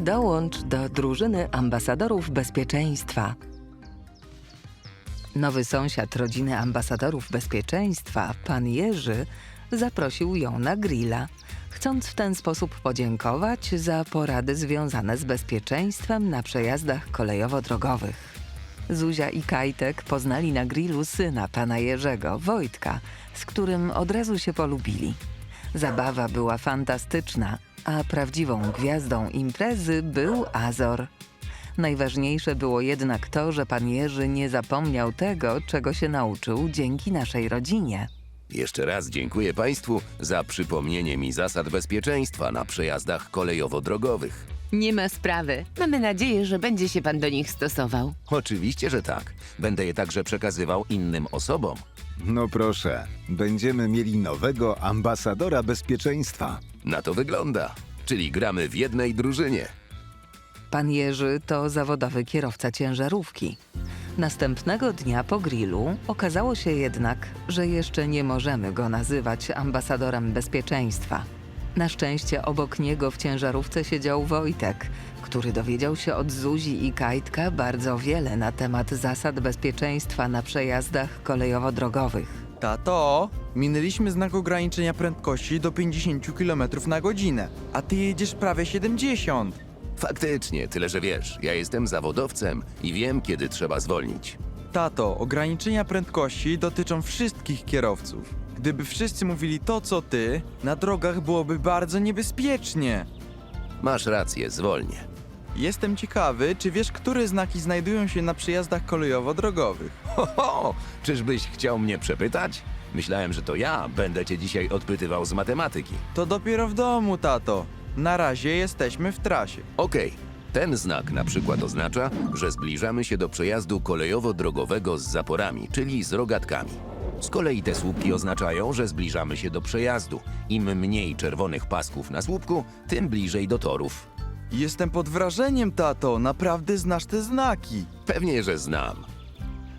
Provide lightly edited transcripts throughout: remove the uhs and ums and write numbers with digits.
Dołącz do drużyny ambasadorów bezpieczeństwa. Nowy sąsiad rodziny ambasadorów bezpieczeństwa, pan Jerzy, zaprosił ją na grilla, chcąc w ten sposób podziękować za porady związane z bezpieczeństwem na przejazdach kolejowo-drogowych. Zuzia i Kajtek poznali na grillu syna pana Jerzego, Wojtka, z którym od razu się polubili. Zabawa była fantastyczna, a prawdziwą gwiazdą imprezy był Azor. Najważniejsze było jednak to, że pan Jerzy nie zapomniał tego, czego się nauczył dzięki naszej rodzinie. Jeszcze raz dziękuję Państwu za przypomnienie mi zasad bezpieczeństwa na przejazdach kolejowo-drogowych. Nie ma sprawy. Mamy nadzieję, że będzie się pan do nich stosował. Oczywiście, że tak. Będę je także przekazywał innym osobom. No proszę, będziemy mieli nowego ambasadora bezpieczeństwa. Na to wygląda. Czyli gramy w jednej drużynie. Pan Jerzy to zawodowy kierowca ciężarówki. Następnego dnia po grillu okazało się jednak, że jeszcze nie możemy go nazywać ambasadorem bezpieczeństwa. Na szczęście obok niego w ciężarówce siedział Wojtek, który dowiedział się od Zuzi i Kajtka bardzo wiele na temat zasad bezpieczeństwa na przejazdach kolejowo-drogowych. Tato, minęliśmy znak ograniczenia prędkości do 50 km na godzinę, a ty jedziesz prawie 70. Faktycznie, tyle że wiesz, ja jestem zawodowcem i wiem, kiedy trzeba zwolnić. Tato, ograniczenia prędkości dotyczą wszystkich kierowców. Gdyby wszyscy mówili to, co ty, na drogach byłoby bardzo niebezpiecznie. Masz rację, zwolnię. Jestem ciekawy, czy wiesz, które znaki znajdują się na przejazdach kolejowo-drogowych. Ho, czyżbyś chciał mnie przepytać? Myślałem, że to ja będę cię dzisiaj odpytywał z matematyki. To dopiero w domu, tato. Na razie jesteśmy w trasie. Okej, ten znak na przykład oznacza, że zbliżamy się do przejazdu kolejowo-drogowego z zaporami, czyli z rogatkami. Z kolei te słupki oznaczają, że zbliżamy się do przejazdu. Im mniej czerwonych pasków na słupku, tym bliżej do torów. Jestem pod wrażeniem, tato. Naprawdę znasz te znaki. Pewnie, że znam.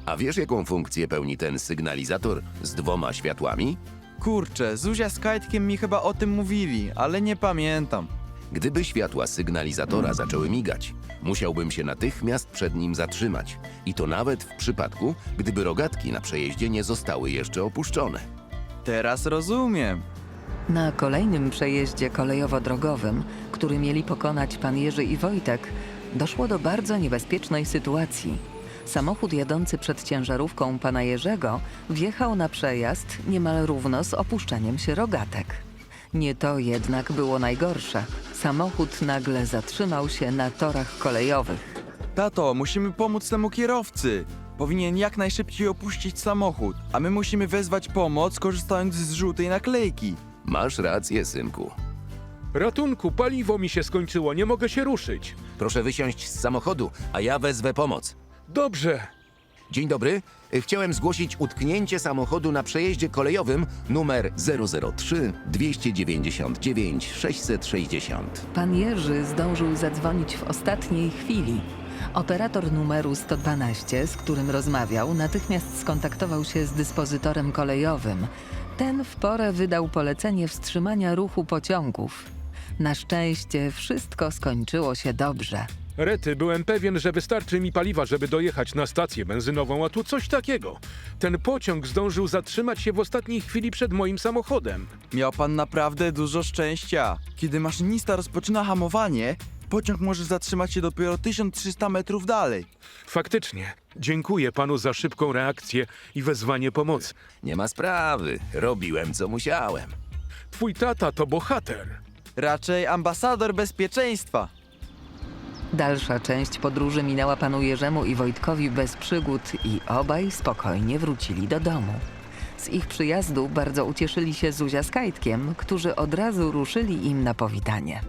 A wiesz, jaką funkcję pełni ten sygnalizator z 2 światłami? Kurczę, Zuzia z Kajtkiem mi chyba o tym mówili, ale nie pamiętam. Gdyby światła sygnalizatora zaczęły migać, musiałbym się natychmiast przed nim zatrzymać. I to nawet w przypadku, gdyby rogatki na przejeździe nie zostały jeszcze opuszczone. Teraz rozumiem. Na kolejnym przejeździe kolejowo-drogowym, który mieli pokonać pan Jerzy i Wojtek, doszło do bardzo niebezpiecznej sytuacji. Samochód jadący przed ciężarówką pana Jerzego wjechał na przejazd niemal równo z opuszczeniem się rogatek. Nie to jednak było najgorsze. Samochód nagle zatrzymał się na torach kolejowych. Tato, musimy pomóc temu kierowcy. Powinien jak najszybciej opuścić samochód, a my musimy wezwać pomoc, korzystając z żółtej naklejki. Masz rację, synku. Ratunku, paliwo mi się skończyło, nie mogę się ruszyć. Proszę wysiąść z samochodu, a ja wezwę pomoc. Dobrze. Dzień dobry. Chciałem zgłosić utknięcie samochodu na przejeździe kolejowym numer 003 299 660. Pan Jerzy zdążył zadzwonić w ostatniej chwili. Operator numeru 112, z którym rozmawiał, natychmiast skontaktował się z dyspozytorem kolejowym. Ten w porę wydał polecenie wstrzymania ruchu pociągów. Na szczęście wszystko skończyło się dobrze. Rety, byłem pewien, że wystarczy mi paliwa, żeby dojechać na stację benzynową, a tu coś takiego. Ten pociąg zdążył zatrzymać się w ostatniej chwili przed moim samochodem. Miał pan naprawdę dużo szczęścia. Kiedy maszynista rozpoczyna hamowanie, pociąg może zatrzymać się dopiero 1300 metrów dalej. Faktycznie, dziękuję panu za szybką reakcję i wezwanie pomocy. Nie ma sprawy. Robiłem, co musiałem. Twój tata to bohater. Raczej ambasador bezpieczeństwa. Dalsza część podróży minęła panu Jerzemu i Wojtkowi bez przygód i obaj spokojnie wrócili do domu. Z ich przyjazdu bardzo ucieszyli się Zuzia z Kajtkiem, którzy od razu ruszyli im na powitanie.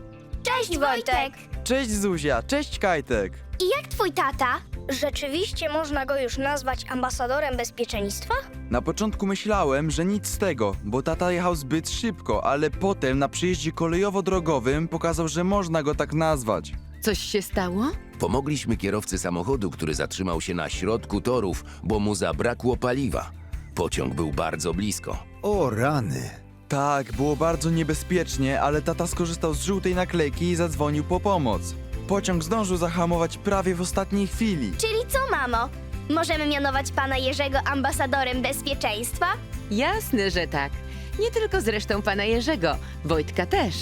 Cześć Wojtek! Cześć Zuzia, cześć Kajtek. I jak twój tata? Rzeczywiście można go już nazwać ambasadorem bezpieczeństwa? Na początku myślałem, że nic z tego, bo tata jechał zbyt szybko, ale potem na przyjeździe kolejowo-drogowym pokazał, że można go tak nazwać. Coś się stało? Pomogliśmy kierowcy samochodu, który zatrzymał się na środku torów, bo mu zabrakło paliwa. Pociąg był bardzo blisko. O rany! Tak, było bardzo niebezpiecznie, ale tata skorzystał z żółtej naklejki i zadzwonił po pomoc. pociąg zdążył zahamować prawie w ostatniej chwili. Czyli co, mamo? Możemy mianować pana Jerzego ambasadorem bezpieczeństwa? Jasne, że tak. Nie tylko zresztą pana Jerzego, Wojtka też.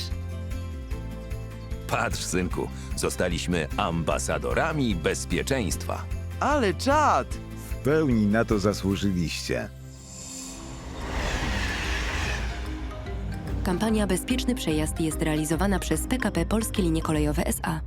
Patrz, synku, zostaliśmy ambasadorami bezpieczeństwa. Ale czad! W pełni na to zasłużyliście. Kampania Bezpieczny Przejazd jest realizowana przez PKP Polskie Linie Kolejowe SA.